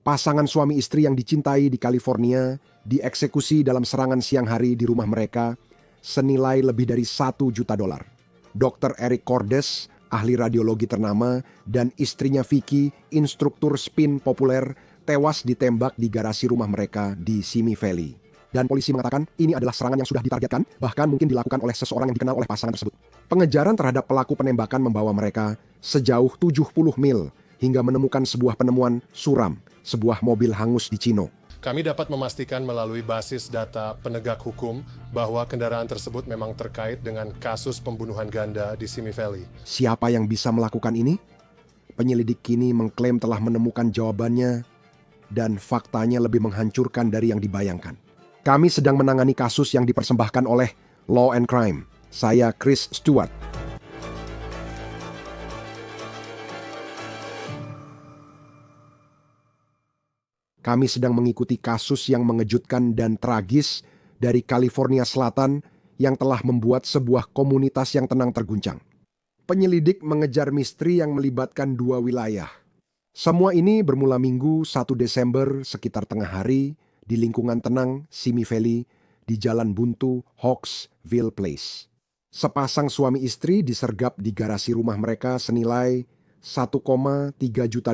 Pasangan suami istri yang dicintai di California dieksekusi dalam serangan siang hari di rumah mereka senilai lebih dari $1 juta. Dr. Eric Cordes, ahli radiologi ternama, dan istrinya Vicky, instruktur spin populer, tewas ditembak di garasi rumah mereka di Simi Valley. Dan polisi mengatakan ini adalah serangan yang sudah ditargetkan, bahkan mungkin dilakukan oleh seseorang yang dikenal oleh pasangan tersebut. Pengejaran terhadap pelaku penembakan membawa mereka sejauh 70 mil hingga menemukan sebuah penemuan suram, sebuah mobil hangus di Chino. Kami dapat memastikan melalui basis data penegak hukum bahwa kendaraan tersebut memang terkait dengan kasus pembunuhan ganda di Simi Valley. Siapa yang bisa melakukan ini? Penyelidik kini mengklaim telah menemukan jawabannya dan faktanya lebih menghancurkan dari yang dibayangkan. Kami sedang menangani kasus yang dipersembahkan oleh Law and Crime. Saya Chris Stewart. Kami sedang mengikuti kasus yang mengejutkan dan tragis dari California Selatan yang telah membuat sebuah komunitas yang tenang terguncang. Penyelidik mengejar misteri yang melibatkan dua wilayah. Semua ini bermula Minggu 1 Desember sekitar tengah hari di lingkungan tenang Simi Valley di Jalan Buntu, Hawksville Place. Sepasang suami istri disergap di garasi rumah mereka senilai $1,3 juta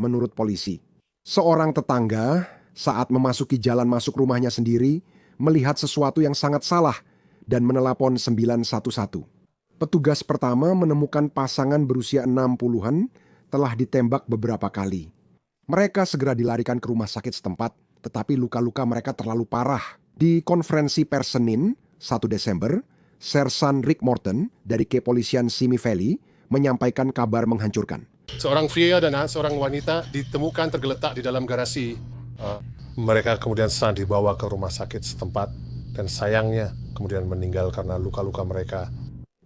menurut polisi. Seorang tetangga saat memasuki jalan masuk rumahnya sendiri melihat sesuatu yang sangat salah dan menelpon 911. Petugas pertama menemukan pasangan berusia 60-an telah ditembak beberapa kali. Mereka segera dilarikan ke rumah sakit setempat, tetapi luka-luka mereka terlalu parah. Di konferensi pers Senin, 1 Desember, Sersan Rick Morton dari Kepolisian Simi Valley menyampaikan kabar menghancurkan. Seorang pria dan seorang wanita ditemukan tergeletak di dalam garasi. Mereka kemudian dibawa ke rumah sakit setempat dan sayangnya kemudian meninggal karena luka-luka mereka.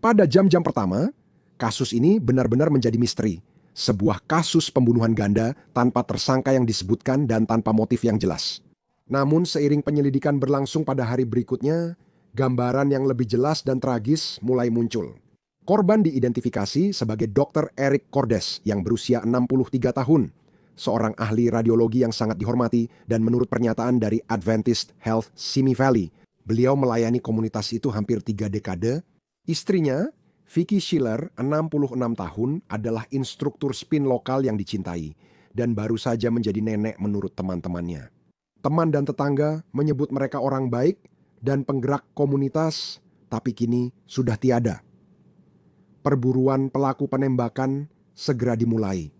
Pada jam-jam pertama, kasus ini benar-benar menjadi misteri. Sebuah kasus pembunuhan ganda tanpa tersangka yang disebutkan dan tanpa motif yang jelas. Namun seiring penyelidikan berlangsung pada hari berikutnya, gambaran yang lebih jelas dan tragis mulai muncul. Korban diidentifikasi sebagai Dr. Eric Cordes yang berusia 63 tahun, seorang ahli radiologi yang sangat dihormati dan menurut pernyataan dari Adventist Health Simi Valley, beliau melayani komunitas itu hampir 3 dekade. Istrinya, Vicky Schiller, 66 tahun, adalah instruktur spin lokal yang dicintai dan baru saja menjadi nenek menurut teman-temannya. Teman dan tetangga menyebut mereka orang baik dan penggerak komunitas, tapi kini sudah tiada. Perburuan pelaku penembakan segera dimulai.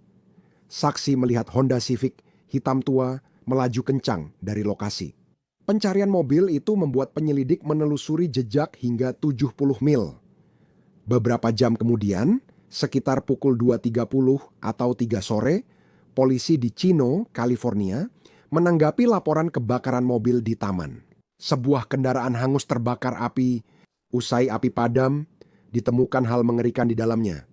Saksi melihat Honda Civic hitam tua melaju kencang dari lokasi. Pencarian mobil itu membuat penyelidik menelusuri jejak hingga 70 mil. Beberapa jam kemudian, sekitar pukul 2.30 atau 3 sore, polisi di Chino, California, menanggapi laporan kebakaran mobil di taman. Sebuah kendaraan hangus terbakar api. Usai api padam, ditemukan hal mengerikan di dalamnya.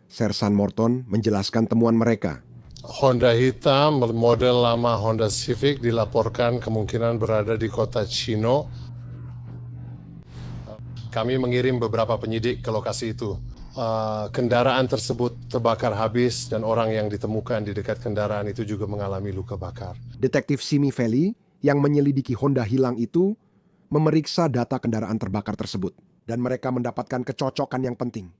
Sersan Morton menjelaskan temuan mereka. Honda hitam model lama Honda Civic dilaporkan kemungkinan berada di kota Chino. Kami mengirim beberapa penyidik ke lokasi itu. Kendaraan tersebut terbakar habis dan orang yang ditemukan di dekat kendaraan itu juga mengalami luka bakar. Detektif Simi Valley yang menyelidiki Honda hilang itu memeriksa data kendaraan terbakar tersebut dan mereka mendapatkan kecocokan yang penting.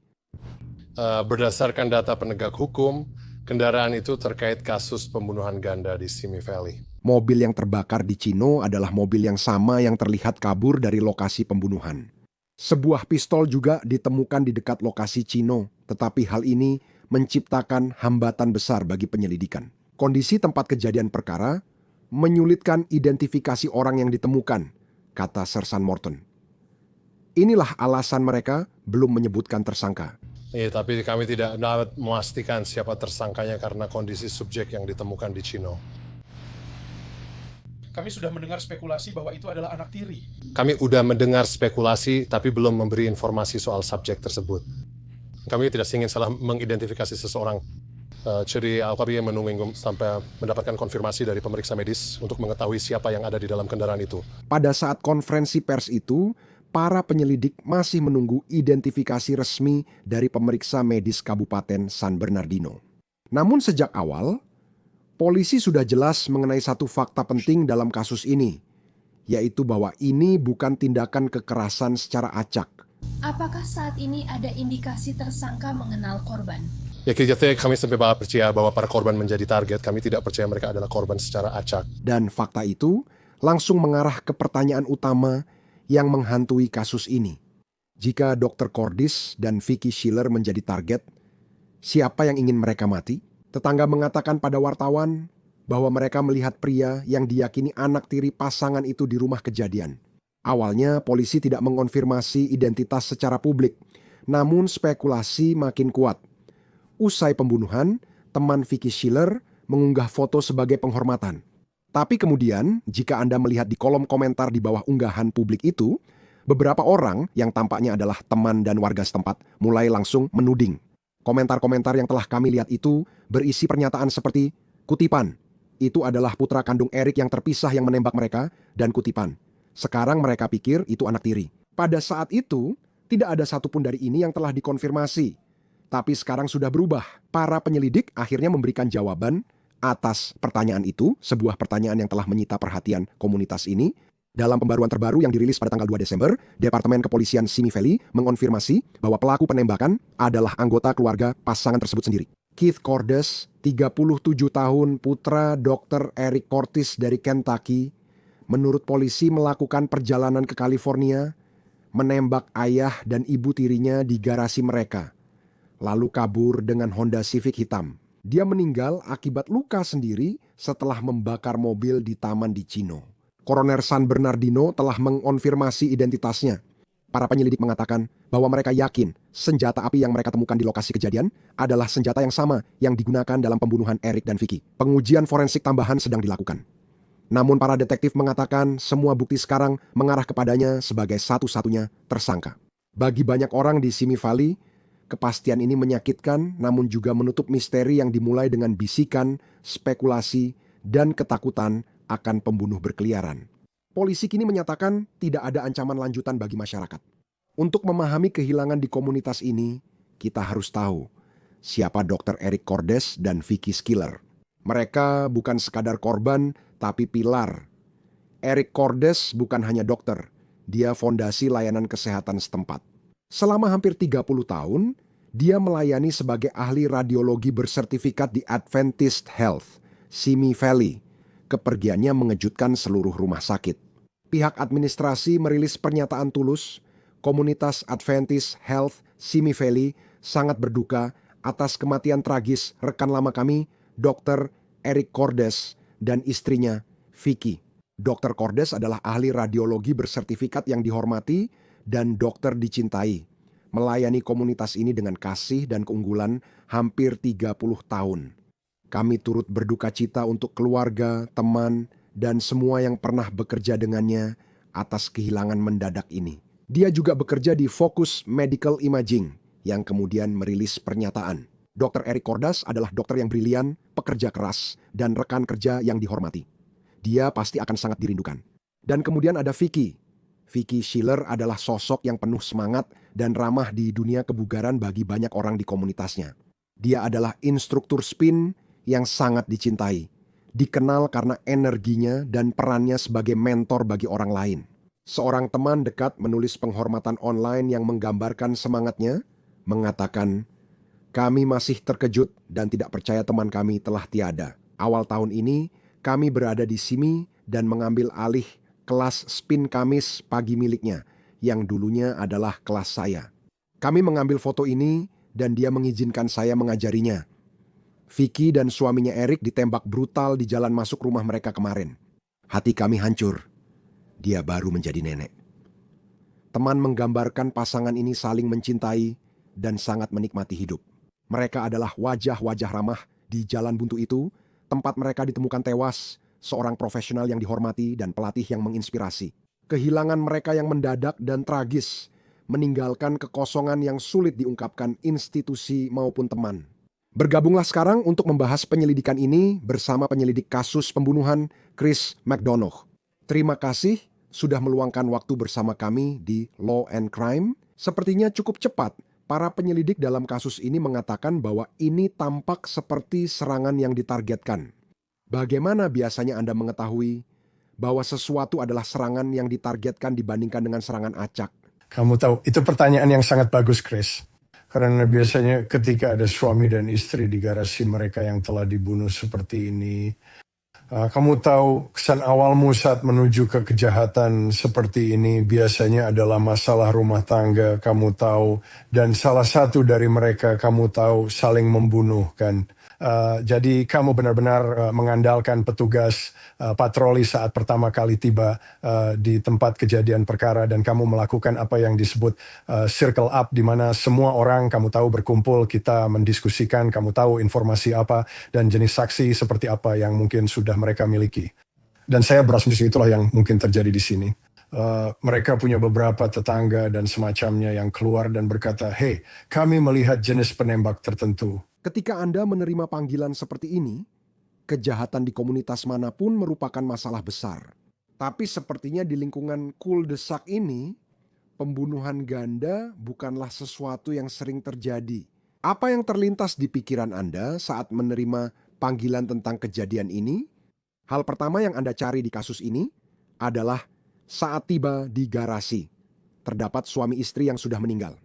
Berdasarkan data penegak hukum, kendaraan itu terkait kasus pembunuhan ganda di Simi Valley. Mobil yang terbakar di Chino adalah mobil yang sama yang terlihat kabur dari lokasi pembunuhan. Sebuah pistol juga ditemukan di dekat lokasi Chino, tetapi hal ini menciptakan hambatan besar bagi penyelidikan. Kondisi tempat kejadian perkara menyulitkan identifikasi orang yang ditemukan, kata Sersan Morton. Inilah alasan mereka belum menyebutkan tersangka. Iya, tapi kami tidak dapat memastikan siapa tersangkanya karena kondisi subjek yang ditemukan di Chino. Kami sudah mendengar spekulasi bahwa itu adalah anak tiri. Kami sudah mendengar spekulasi, tapi belum memberi informasi soal subjek tersebut. Kami tidak ingin salah mengidentifikasi seseorang. Jadi kami menunggu sampai mendapatkan konfirmasi dari pemeriksa medis untuk mengetahui siapa yang ada di dalam kendaraan itu. Pada saat konferensi pers itu, para penyelidik masih menunggu identifikasi resmi dari pemeriksa medis Kabupaten San Bernardino. Namun sejak awal, Polisi sudah jelas mengenai satu fakta penting dalam kasus ini, yaitu bahwa ini bukan tindakan kekerasan secara acak. Apakah saat ini ada indikasi tersangka mengenal korban? Ya kita kami sampai percaya bahwa para korban menjadi target. Kami tidak percaya mereka adalah korban secara acak. Dan fakta itu langsung mengarah ke pertanyaan utama yang menghantui kasus ini. Jika Dr. Cordis dan Vicky Schiller menjadi target, siapa yang ingin mereka mati? Tetangga mengatakan pada wartawan bahwa mereka melihat pria yang diyakini anak tiri pasangan itu di rumah kejadian. Awalnya polisi tidak mengonfirmasi identitas secara publik, namun spekulasi makin kuat. Usai pembunuhan, teman Vicky Schiller mengunggah foto sebagai penghormatan. Tapi kemudian, jika Anda melihat di kolom komentar di bawah unggahan publik itu, beberapa orang yang tampaknya adalah teman dan warga setempat mulai langsung menuding. Komentar-komentar yang telah kami lihat itu berisi pernyataan seperti, kutipan, itu adalah putra kandung Eric yang terpisah yang menembak mereka, dan kutipan, sekarang mereka pikir itu anak tiri. Pada saat itu, tidak ada satupun dari ini yang telah dikonfirmasi. Tapi sekarang sudah berubah. Para penyelidik akhirnya memberikan jawaban atas pertanyaan itu, sebuah pertanyaan yang telah menyita perhatian komunitas ini. Dalam pembaruan terbaru yang dirilis pada tanggal 2 Desember, Departemen Kepolisian Simi Valley mengonfirmasi bahwa pelaku penembakan adalah anggota keluarga pasangan tersebut sendiri. Keith Cordes, 37 tahun, putra Dr. Eric Cortis dari Kentucky, menurut polisi melakukan perjalanan ke California, menembak ayah dan ibu tirinya di garasi mereka, lalu kabur dengan Honda Civic hitam. Dia meninggal akibat luka sendiri setelah membakar mobil di taman di Chino. Koroner San Bernardino telah mengonfirmasi identitasnya. Para penyelidik mengatakan bahwa mereka yakin senjata api yang mereka temukan di lokasi kejadian adalah senjata yang sama yang digunakan dalam pembunuhan Eric dan Vicky. Pengujian forensik tambahan sedang dilakukan. Namun para detektif mengatakan semua bukti sekarang mengarah kepadanya sebagai satu-satunya tersangka. Bagi banyak orang di Simi Valley, kepastian ini menyakitkan namun juga menutup misteri yang dimulai dengan bisikan, spekulasi, dan ketakutan akan pembunuh berkeliaran. Polisi kini menyatakan tidak ada ancaman lanjutan bagi masyarakat. Untuk memahami kehilangan di komunitas ini, kita harus tahu siapa Dr. Eric Cordes dan Vicky Schiller. Mereka bukan sekadar korban, tapi pilar. Eric Cordes bukan hanya dokter, dia fondasi layanan kesehatan setempat. Selama hampir 30 tahun, dia melayani sebagai ahli radiologi bersertifikat di Adventist Health, Simi Valley. Kepergiannya mengejutkan seluruh rumah sakit. Pihak administrasi merilis pernyataan tulus, komunitas Adventist Health Simi Valley sangat berduka atas kematian tragis rekan lama kami, Dr. Eric Cordes dan istrinya, Vicky. Dr. Cordes adalah ahli radiologi bersertifikat yang dihormati dan dokter dicintai. Melayani komunitas ini dengan kasih dan keunggulan hampir 30 tahun. Kami turut berduka cita untuk keluarga, teman, dan semua yang pernah bekerja dengannya atas kehilangan mendadak ini. Dia juga bekerja di Focus Medical Imaging yang kemudian merilis pernyataan. Dr. Eric Cordes adalah dokter yang brilian, pekerja keras, dan rekan kerja yang dihormati. Dia pasti akan sangat dirindukan. Dan kemudian ada Vicky. Vicky Schiller adalah sosok yang penuh semangat dan ramah di dunia kebugaran bagi banyak orang di komunitasnya. Dia adalah instruktur spin yang sangat dicintai, dikenal karena energinya dan perannya sebagai mentor bagi orang lain. Seorang teman dekat menulis penghormatan online yang menggambarkan semangatnya, mengatakan, kami masih terkejut dan tidak percaya teman kami telah tiada. Awal tahun ini, kami berada di Simi dan mengambil alih kelas spin Kamis pagi miliknya, yang dulunya adalah kelas saya. Kami mengambil foto ini dan dia mengizinkan saya mengajarinya. Vicky dan suaminya Eric ditembak brutal di jalan masuk rumah mereka kemarin. Hati kami hancur. Dia baru menjadi nenek. Teman menggambarkan pasangan ini saling mencintai dan sangat menikmati hidup. Mereka adalah wajah-wajah ramah di jalan buntu itu, tempat mereka ditemukan tewas, seorang profesional yang dihormati dan pelatih yang menginspirasi. Kehilangan mereka yang mendadak dan tragis, meninggalkan kekosongan yang sulit diungkapkan institusi maupun teman. Bergabunglah sekarang untuk membahas penyelidikan ini bersama penyelidik kasus pembunuhan Chris McDonough. Terima kasih sudah meluangkan waktu bersama kami di Law and Crime. Sepertinya cukup cepat, para penyelidik dalam kasus ini mengatakan bahwa ini tampak seperti serangan yang ditargetkan. Bagaimana biasanya Anda mengetahui bahwa sesuatu adalah serangan yang ditargetkan dibandingkan dengan serangan acak? Kamu tahu, itu pertanyaan yang sangat bagus, Chris. Karena biasanya ketika ada suami dan istri di garasi mereka yang telah dibunuh seperti ini, kamu tahu kesan awalmu saat menuju ke kejahatan seperti ini biasanya adalah masalah rumah tangga, kamu tahu, dan salah satu dari mereka kamu tahu saling membunuh, kan? Jadi kamu benar-benar mengandalkan petugas patroli saat pertama kali tiba di tempat kejadian perkara, dan kamu melakukan apa yang disebut circle up, di mana semua orang kamu tahu berkumpul, kita mendiskusikan, kamu tahu informasi apa dan jenis saksi seperti apa yang mungkin sudah mereka miliki. Dan saya berasumsi itulah yang mungkin terjadi di sini. Mereka punya beberapa tetangga dan semacamnya yang keluar dan berkata, "Hey, kami melihat jenis penembak tertentu." Ketika Anda menerima panggilan seperti ini, kejahatan di komunitas manapun merupakan masalah besar. Tapi sepertinya di lingkungan cul-de-sac ini, pembunuhan ganda bukanlah sesuatu yang sering terjadi. Apa yang terlintas di pikiran Anda saat menerima panggilan tentang kejadian ini? Hal pertama yang Anda cari di kasus ini adalah saat tiba di garasi, terdapat suami istri yang sudah meninggal.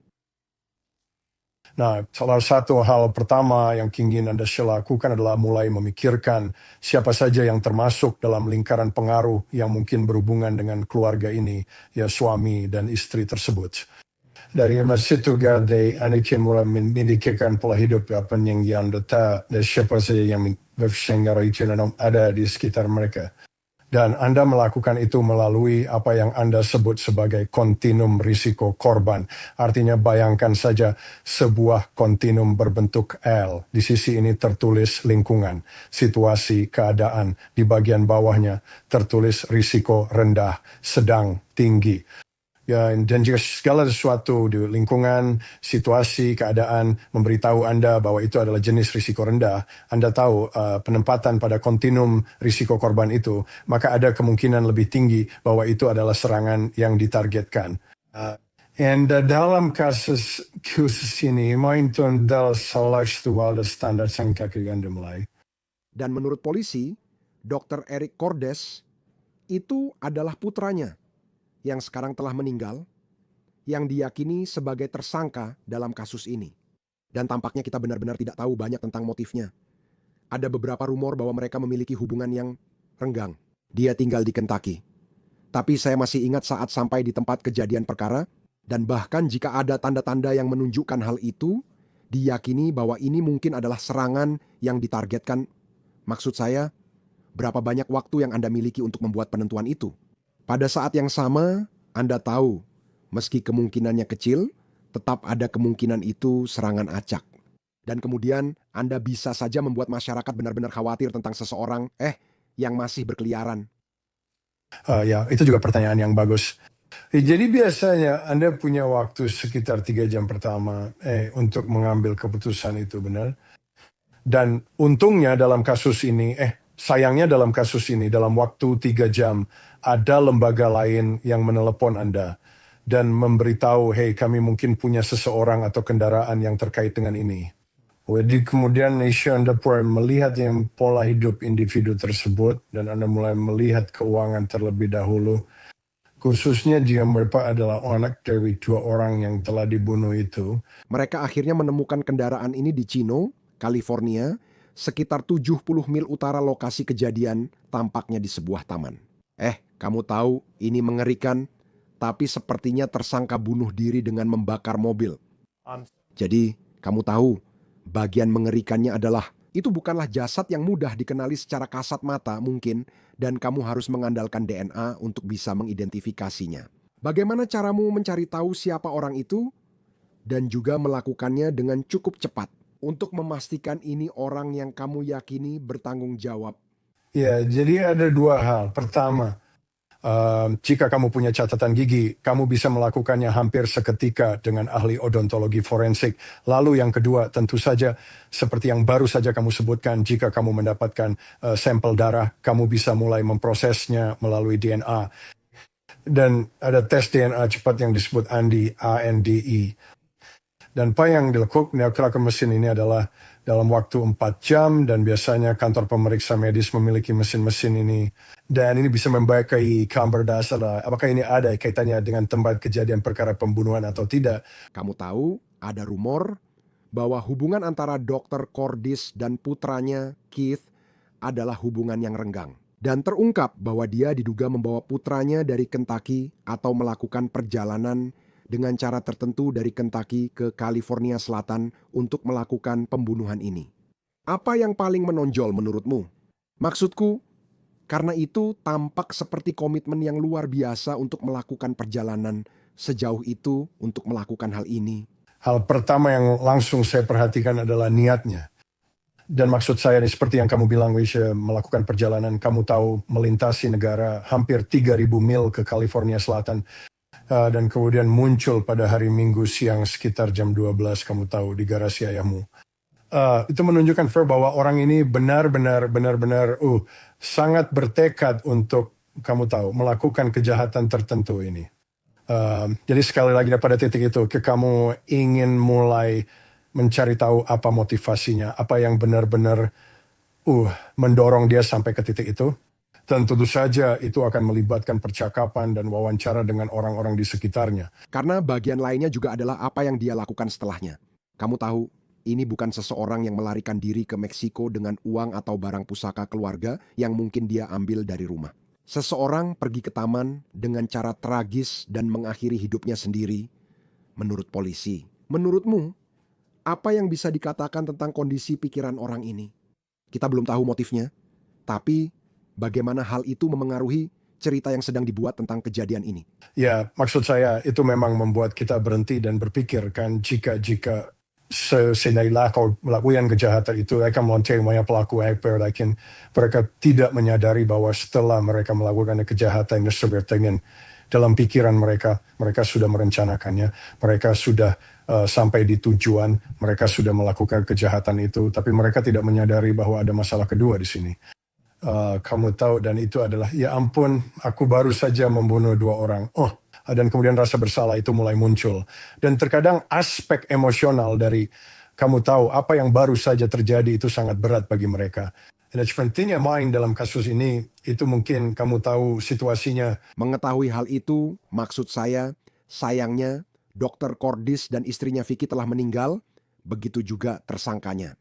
Nah, salah satu hal pertama yang ingin Anda lakukan adalah mulai memikirkan siapa saja yang termasuk dalam lingkaran pengaruh yang mungkin berhubungan dengan keluarga ini, ya suami dan istri tersebut. Dari situ Anda mulai memikirkan pola hidup apa yang Anda dan siapa saja yang ada di sekitar mereka. Dan Anda melakukan itu melalui apa yang Anda sebut sebagai kontinum risiko korban. Artinya bayangkan saja sebuah kontinum berbentuk L. Di sisi ini tertulis lingkungan, situasi, keadaan. Di bagian bawahnya tertulis risiko rendah, sedang, tinggi. Ya, dan jika segala sesuatu di lingkungan, situasi, keadaan memberitahu Anda bahwa itu adalah jenis risiko rendah, Anda tahu penempatan pada kontinum risiko korban itu, maka ada kemungkinan lebih tinggi bahwa itu adalah serangan yang ditargetkan. Dalam kasus ini, itu adalah salah satu standar yang kaki Anda mulai. Dan menurut polisi, Dr. Eric Cordes itu adalah putranya yang sekarang telah meninggal, yang diyakini sebagai tersangka dalam kasus ini. Dan tampaknya kita benar-benar tidak tahu banyak tentang motifnya. Ada beberapa rumor bahwa mereka memiliki hubungan yang renggang. Dia tinggal di Kentucky. Tapi saya masih ingat saat sampai di tempat kejadian perkara, dan bahkan jika ada tanda-tanda yang menunjukkan hal itu, diyakini bahwa ini mungkin adalah serangan yang ditargetkan. Maksud saya, berapa banyak waktu yang Anda miliki untuk membuat penentuan itu? Pada saat yang sama, Anda tahu, meski kemungkinannya kecil, tetap ada kemungkinan itu serangan acak. Dan kemudian Anda bisa saja membuat masyarakat benar-benar khawatir tentang seseorang yang masih berkeliaran. Ya, itu juga pertanyaan yang bagus. Jadi biasanya Anda punya waktu sekitar 3 jam pertama untuk mengambil keputusan itu, benar? Dan untungnya dalam kasus ini, sayangnya dalam kasus ini, dalam waktu 3 jam, ada lembaga lain yang menelepon Anda dan memberitahu, hey, kami mungkin punya seseorang atau kendaraan yang terkait dengan ini. Jadi kemudian Anda mulai melihat yang pola hidup individu tersebut, dan Anda mulai melihat keuangan terlebih dahulu. Khususnya jika mereka adalah anak dari 2 orang yang telah dibunuh itu. Mereka akhirnya menemukan kendaraan ini di Chino, California, sekitar 70 mil utara lokasi kejadian, tampaknya di sebuah taman. Kamu tahu, ini mengerikan, tapi sepertinya tersangka bunuh diri dengan membakar mobil. Jadi, kamu tahu, bagian mengerikannya adalah, itu bukanlah jasad yang mudah dikenali secara kasat mata mungkin, dan kamu harus mengandalkan DNA untuk bisa mengidentifikasinya. Bagaimana caramu mencari tahu siapa orang itu? Dan juga melakukannya dengan cukup cepat, untuk memastikan ini orang yang kamu yakini bertanggung jawab. Ya, jadi ada 2 hal. Pertama, jika kamu punya catatan gigi, kamu bisa melakukannya hampir seketika dengan ahli odontologi forensik. Lalu yang kedua, tentu saja seperti yang baru saja kamu sebutkan, jika kamu mendapatkan sampel darah, kamu bisa mulai memprosesnya melalui DNA. Dan ada tes DNA cepat yang disebut ANDE. Dan apa yang dilakukan mesin ini adalah dalam waktu 4 jam, dan biasanya kantor pemeriksa medis memiliki mesin-mesin ini. Dan ini bisa membakai kabar dasar, apakah ini ada kaitannya dengan tempat kejadian perkara pembunuhan atau tidak. Kamu tahu, ada rumor bahwa hubungan antara Dr. Cordis dan putranya, Keith, adalah hubungan yang renggang. Dan terungkap bahwa dia diduga membawa putranya dari Kentucky atau melakukan perjalanan dengan cara tertentu dari Kentucky ke California Selatan untuk melakukan pembunuhan ini. Apa yang paling menonjol menurutmu? Maksudku, karena itu tampak seperti komitmen yang luar biasa untuk melakukan perjalanan sejauh itu untuk melakukan hal ini. Hal pertama yang langsung saya perhatikan adalah niatnya. Dan maksud saya ini seperti yang kamu bilang, Wisha, melakukan perjalanan, kamu tahu, melintasi negara hampir 3.000 mil ke California Selatan. Dan kemudian muncul pada hari Minggu siang sekitar jam 12, kamu tahu, di garasi ayahmu. Itu menunjukkan bahwa orang ini benar-benar sangat bertekad untuk, kamu tahu, melakukan kejahatan tertentu ini. Jadi sekali lagi pada titik itu, kamu ingin mulai mencari tahu apa motivasinya, apa yang benar-benar mendorong dia sampai ke titik itu. Dan tentu saja itu akan melibatkan percakapan dan wawancara dengan orang-orang di sekitarnya. Karena bagian lainnya juga adalah apa yang dia lakukan setelahnya. Kamu tahu, ini bukan seseorang yang melarikan diri ke Meksiko dengan uang atau barang pusaka keluarga yang mungkin dia ambil dari rumah. Seseorang pergi ke taman dengan cara tragis dan mengakhiri hidupnya sendiri, menurut polisi. Menurutmu, apa yang bisa dikatakan tentang kondisi pikiran orang ini? Kita belum tahu motifnya, tapi bagaimana hal itu memengaruhi cerita yang sedang dibuat tentang kejadian ini? Ya, maksud saya itu memang membuat kita berhenti dan berpikir kan, jika kau melakukan kejahatan itu akan melonceng banyak pelaku mereka tidak menyadari bahwa setelah mereka melakukan kejahatan yang dalam pikiran mereka sudah merencanakannya, mereka sudah sampai di tujuan, mereka sudah melakukan kejahatan itu, tapi mereka tidak menyadari bahwa ada masalah kedua di sini. Kamu tahu, dan itu adalah, ya ampun, aku baru saja membunuh 2 orang. Dan kemudian rasa bersalah itu mulai muncul. Dan terkadang aspek emosional dari, kamu tahu, apa yang baru saja terjadi itu sangat berat bagi mereka. Dan pentingnya main dalam kasus ini, itu mungkin kamu tahu situasinya. Mengetahui hal itu, maksud saya, sayangnya, Dr. Cordis dan istrinya Vicky telah meninggal, begitu juga tersangkanya.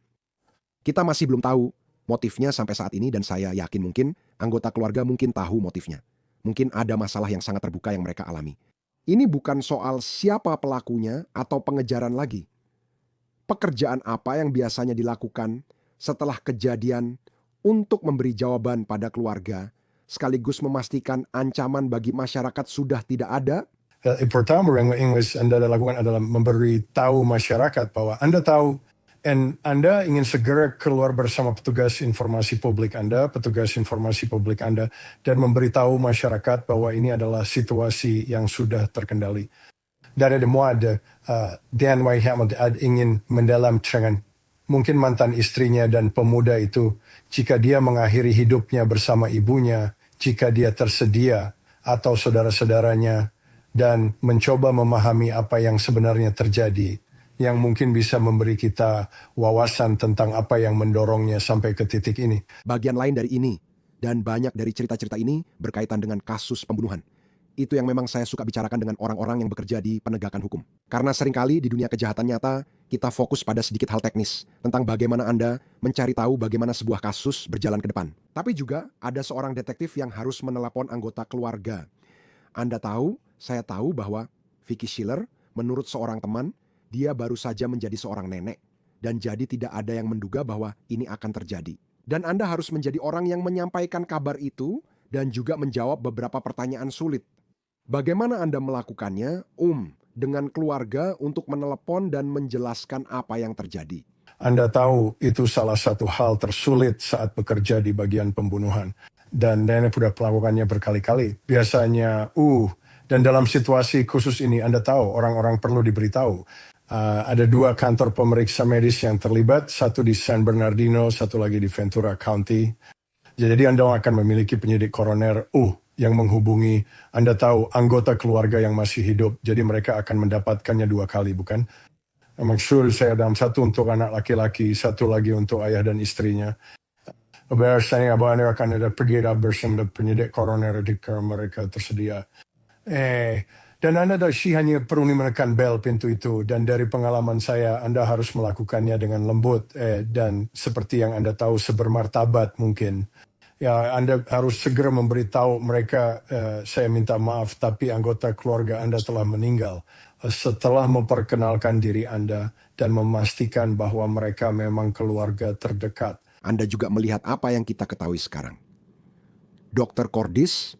Kita masih belum tahu motifnya sampai saat ini, dan saya yakin mungkin anggota keluarga mungkin tahu motifnya. Mungkin ada masalah yang sangat terbuka yang mereka alami. Ini bukan soal siapa pelakunya atau pengejaran lagi. Pekerjaan apa yang biasanya dilakukan setelah kejadian untuk memberi jawaban pada keluarga, sekaligus memastikan ancaman bagi masyarakat sudah tidak ada? Pertama yang Anda lakukan adalah memberi tahu masyarakat bahwa Anda tahu, dan Anda ingin segera keluar bersama petugas informasi publik Anda, dan memberitahu masyarakat bahwa ini adalah situasi yang sudah terkendali. Dan ada Dan Wayham ingin mendalam dengan mungkin mantan istrinya dan pemuda itu, jika dia mengakhiri hidupnya bersama ibunya, jika dia tersedia atau saudara-saudaranya, dan mencoba memahami apa yang sebenarnya terjadi, yang mungkin bisa memberi kita wawasan tentang apa yang mendorongnya sampai ke titik ini. Bagian lain dari ini, dan banyak dari cerita-cerita ini berkaitan dengan kasus pembunuhan. Itu yang memang saya suka bicarakan dengan orang-orang yang bekerja di penegakan hukum. Karena seringkali di dunia kejahatan nyata, kita fokus pada sedikit hal teknis tentang bagaimana Anda mencari tahu bagaimana sebuah kasus berjalan ke depan. Tapi juga ada seorang detektif yang harus menelepon anggota keluarga. Anda tahu, saya tahu bahwa Vicky Schiller, menurut seorang teman, dia baru saja menjadi seorang nenek, dan jadi tidak ada yang menduga bahwa ini akan terjadi. Dan Anda harus menjadi orang yang menyampaikan kabar itu dan juga menjawab beberapa pertanyaan sulit. Bagaimana Anda melakukannya, dengan keluarga untuk menelepon dan menjelaskan apa yang terjadi? Anda tahu itu salah satu hal tersulit saat bekerja di bagian pembunuhan. Dan Dana sudah melakukannya berkali-kali. Biasanya, dan dalam situasi khusus ini Anda tahu orang-orang perlu diberitahu. Ada 2 kantor pemeriksa medis yang terlibat, satu di San Bernardino, satu lagi di Ventura County. Jadi Anda akan memiliki penyidik koroner yang menghubungi, Anda tahu, anggota keluarga yang masih hidup. Jadi mereka akan mendapatkannya 2 kali, bukan? Maksud saya dalam satu untuk anak laki-laki, satu lagi untuk ayah dan istrinya. Biasanya abang akan ada pergi bersama penyidik koroner jika mereka tersedia. Dan Anda hanya perlu menekan bel pintu itu, dan dari pengalaman saya Anda harus melakukannya dengan lembut dan seperti yang Anda tahu sebermartabat mungkin. Ya, Anda harus segera memberitahu mereka, saya minta maaf tapi anggota keluarga Anda telah meninggal. Setelah memperkenalkan diri Anda dan memastikan bahwa mereka memang keluarga terdekat. Anda juga melihat apa yang kita ketahui sekarang. Dr. Cordis,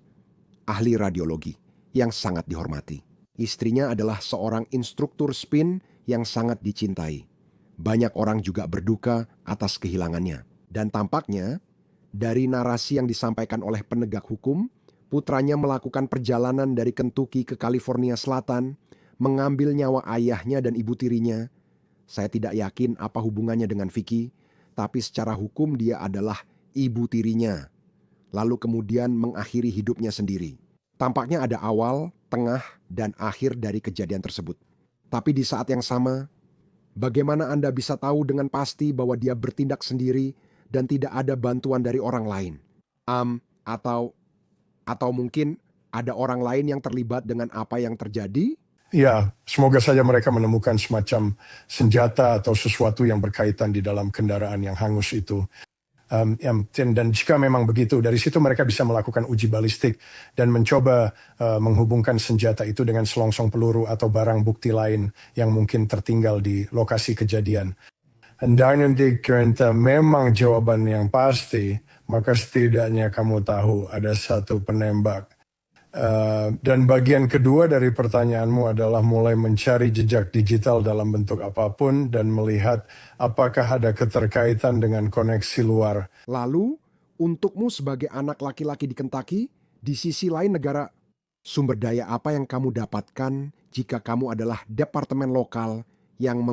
ahli radiologi yang sangat dihormati. Istrinya adalah seorang instruktur spin yang sangat dicintai. Banyak orang juga berduka atas kehilangannya. Dan tampaknya, dari narasi yang disampaikan oleh penegak hukum, putranya melakukan perjalanan dari Kentucky ke California Selatan, mengambil nyawa ayahnya dan ibu tirinya. Saya tidak yakin apa hubungannya dengan Vicky, tapi secara hukum dia adalah ibu tirinya. Lalu kemudian mengakhiri hidupnya sendiri. Tampaknya ada awal, tengah, dan akhir dari kejadian tersebut. Tapi di saat yang sama, bagaimana Anda bisa tahu dengan pasti bahwa dia bertindak sendiri dan tidak ada bantuan dari orang lain? Atau mungkin ada orang lain yang terlibat dengan apa yang terjadi? Ya, semoga saja mereka menemukan semacam senjata atau sesuatu yang berkaitan di dalam kendaraan yang hangus itu. Dan jika memang begitu, dari situ mereka bisa melakukan uji balistik dan mencoba menghubungkan senjata itu dengan selongsong peluru atau barang bukti lain yang mungkin tertinggal di lokasi kejadian. Dan jika memang jawaban yang pasti, maka setidaknya kamu tahu ada satu penembak. Dan bagian kedua dari pertanyaanmu adalah mulai mencari jejak digital dalam bentuk apapun dan melihat apakah ada keterkaitan dengan koneksi luar. Lalu, untukmu sebagai anak laki-laki di Kentucky, di sisi lain negara, sumber daya apa yang kamu dapatkan jika kamu adalah departemen lokal yang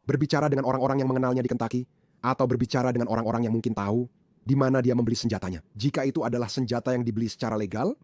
berbicara dengan orang-orang yang mengenalnya di Kentucky, atau berbicara dengan orang-orang yang mungkin tahu di mana dia membeli senjatanya? Jika itu adalah senjata yang dibeli secara legal,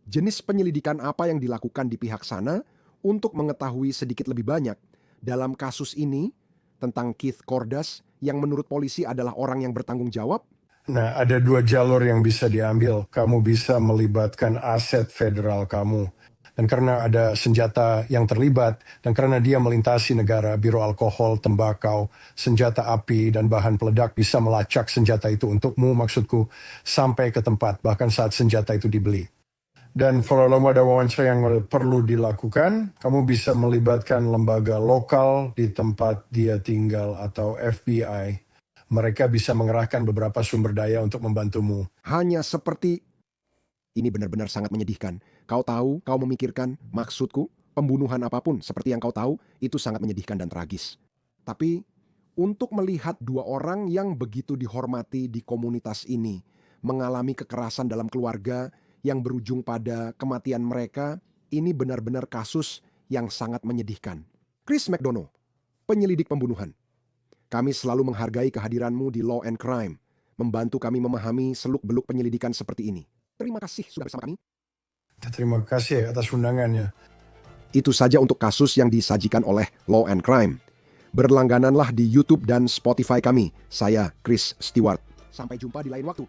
jenis penyelidikan apa yang dilakukan di pihak sana untuk mengetahui sedikit lebih banyak dalam kasus ini tentang Keith Cordas yang menurut polisi adalah orang yang bertanggung jawab? Nah, ada dua jalur yang bisa diambil. Kamu bisa melibatkan aset federal kamu. Dan karena ada senjata yang terlibat, dan karena dia melintasi negara, biro alkohol, tembakau, senjata api, dan bahan peledak bisa melacak senjata itu untukmu, maksudku, sampai ke tempat, bahkan saat senjata itu dibeli. Dan kalau ada wawancara yang perlu dilakukan, kamu bisa melibatkan lembaga lokal di tempat dia tinggal atau FBI. Mereka bisa mengerahkan beberapa sumber daya untuk membantumu. Hanya seperti... Ini benar-benar sangat menyedihkan. Kau tahu, kau memikirkan, maksudku, pembunuhan apapun seperti yang kau tahu, itu sangat menyedihkan dan tragis. Tapi, untuk melihat dua orang yang begitu dihormati di komunitas ini, mengalami kekerasan dalam keluarga, yang berujung pada kematian mereka, ini benar-benar kasus yang sangat menyedihkan. Chris McDonough, penyelidik pembunuhan. Kami selalu menghargai kehadiranmu di Law and Crime, membantu kami memahami seluk-beluk penyelidikan seperti ini. Terima kasih sudah bersama kami. Terima kasih atas undangannya. Itu saja untuk kasus yang disajikan oleh Law and Crime. Berlanggananlah di YouTube dan Spotify kami. Saya Chris Stewart. Sampai jumpa di lain waktu.